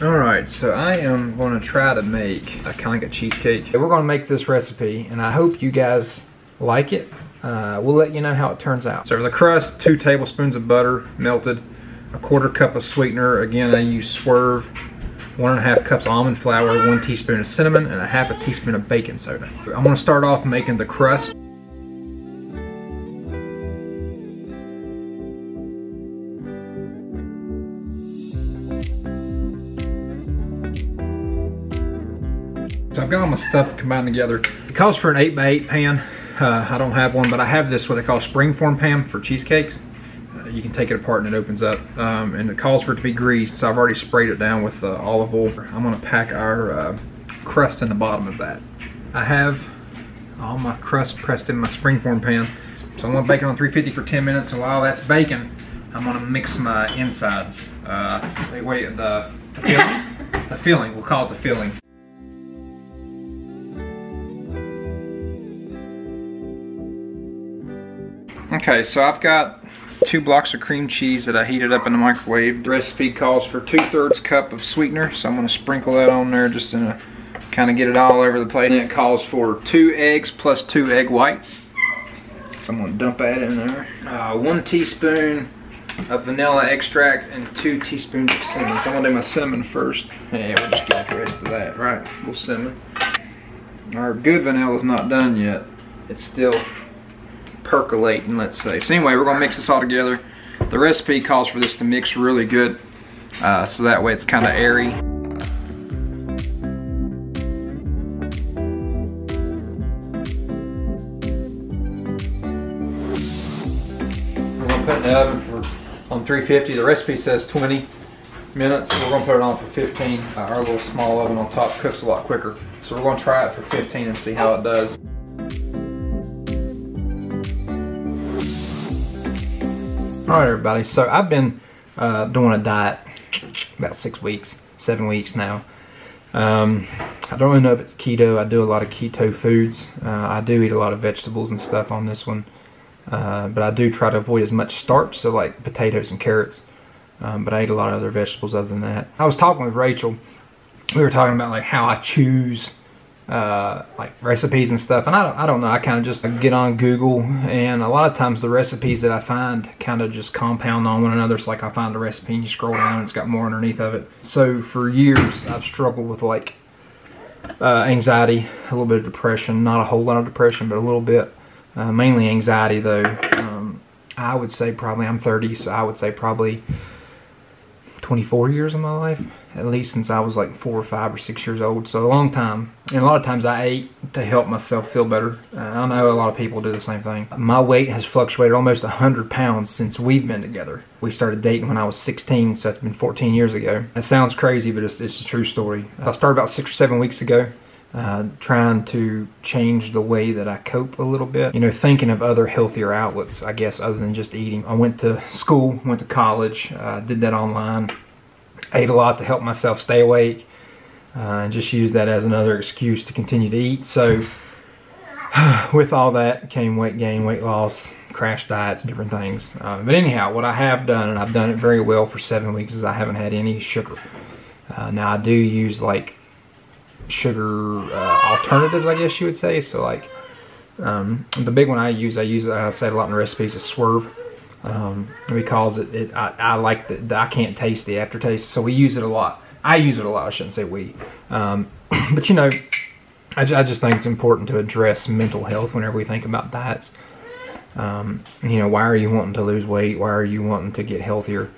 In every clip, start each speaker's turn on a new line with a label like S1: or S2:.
S1: Alright, so I am going to try to make a kind of like a cheesecake. We're going to make this recipe, and I hope you guys like it. We'll let you know how it turns out. So for the crust, 2 tablespoons of butter melted, 1/4 cup of sweetener. Again, I use Swerve. 1.5 cups of almond flour, 1 teaspoon of cinnamon, and 1/2 teaspoon of baking soda. I'm going to start off making the crust. So I've got all my stuff combined together. It calls for an 8x8 pan. I don't have one, but I have this what they call springform pan for cheesecakes. You can take it apart and it opens up. And it calls for it to be greased, so I've already sprayed it down with olive oil. I'm gonna pack our crust in the bottom of that. I have all my crust pressed in my springform pan. So I'm gonna bake it on 350 for 10 minutes, and while that's baking, I'm gonna mix my insides. The filling, we'll call it the filling. Okay, so I've got 2 blocks of cream cheese that I heated up in the microwave. The recipe calls for 2/3 cup of sweetener, so I'm going to sprinkle that on there just to kind of get it all over the plate. And it calls for 2 eggs plus 2 egg whites. So I'm going to dump that in there. 1 teaspoon of vanilla extract and 2 teaspoons of cinnamon. So I'm going to do my cinnamon first. Yeah, we'll just get the rest of that, right? A little cinnamon. Our good vanilla is not done yet. It's still percolating, let's say. So anyway, we're gonna mix this all together. The recipe calls for this to mix really good, so that way it's kind of airy. We're gonna put it in the oven on 350. The recipe says 20 minutes, so we're gonna put it on for 15. Our little small oven on top cooks a lot quicker, so we're gonna try it for 15 and see how it does. Alright everybody, so I've been doing a diet about 6 weeks, 7 weeks now. I don't really know if it's keto. I do a lot of keto foods. I do eat a lot of vegetables and stuff on this one. But I do try to avoid as much starch, so like potatoes and carrots. But I eat a lot of other vegetables other than that. I was talking with Rachel. We were talking about like how I choose like recipes and stuff, and I don't know, I kind of just get on Google, and a lot of times the recipes that I find kind of just compound on one another. It's like I find a recipe and you scroll down and it's got more underneath of it. So for years I've struggled with like anxiety, a little bit of depression, not a whole lot of depression, but a little bit, mainly anxiety though. I would say probably, I'm 30, so I would say probably 24 years of my life, at least since I was like 4 or 5 or 6 years old. So a long time. And a lot of times I ate to help myself feel better. I know a lot of people do the same thing. My weight has fluctuated almost 100 pounds since we've been together. We started dating when I was 16, so that's been 14 years ago. It sounds crazy, but it's a true story. I started about 6 or 7 weeks ago, trying to change the way that I cope a little bit. You know, thinking of other healthier outlets, I guess, other than just eating. I went to school, went to college, did that online. Ate a lot to help myself stay awake, and just used that as another excuse to continue to eat. So with all that came weight gain, weight loss, crash diets, different things. But anyhow, what I have done, and I've done it very well for 7 weeks, is I haven't had any sugar. Now I do use like sugar alternatives, I guess you would say. So like the big one I say a lot in the recipes, is Swerve. Because I like I can't taste the aftertaste, so we use it a lot. I use it a lot, I shouldn't say we. But you know, I just think it's important to address mental health whenever we think about diets. You know, why are you wanting to lose weight? Why are you wanting to get healthier?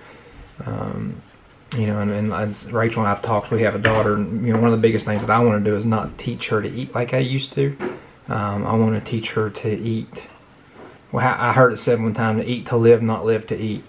S1: You know, and as Rachel and I've talked, we have a daughter, and you know, one of the biggest things that I want to do is not teach her to eat like I used to. I want to teach her to eat. Well, I heard it said one time, to eat to live, not live to eat.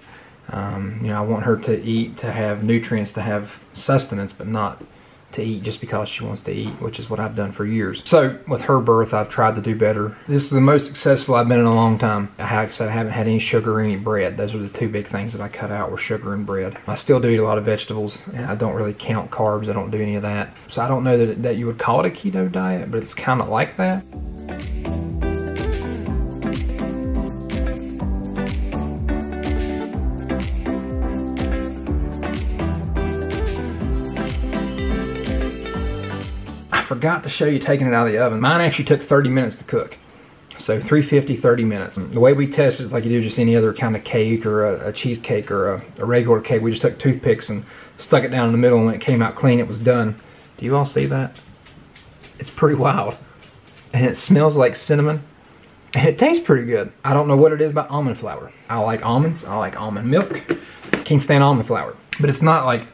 S1: You know, I want her to eat to have nutrients, to have sustenance, but not to eat just because she wants to eat, which is what I've done for years. So with her birth, I've tried to do better. This is the most successful I've been in a long time. Like I said, I haven't had any sugar or any bread. Those are the 2 big things that I cut out, were sugar and bread. I still do eat a lot of vegetables, and I don't really count carbs. I don't do any of that. So I don't know that you would call it a keto diet, but it's kind of like that. forgot to show you taking it out of the oven. Mine actually took 30 minutes to cook. So 350, 30 minutes. The way we test it is like you do just any other kind of cake or a cheesecake or a regular cake. We just took toothpicks and stuck it down in the middle, and when it came out clean, it was done. Do you all see that? It's pretty wild. And it smells like cinnamon. And it tastes pretty good. I don't know what it is about almond flour. I like almonds. I like almond milk. Can't stand almond flour. But it's not like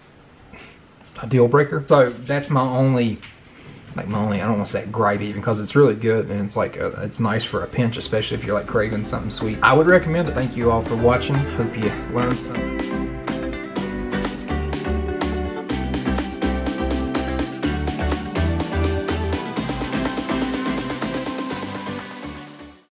S1: a deal breaker. So that's my only, I don't want to say gripe even, because it's really good, and it's like it's nice for a pinch, especially if you're like craving something sweet. I would recommend it. Thank you all for watching. Hope you learned something.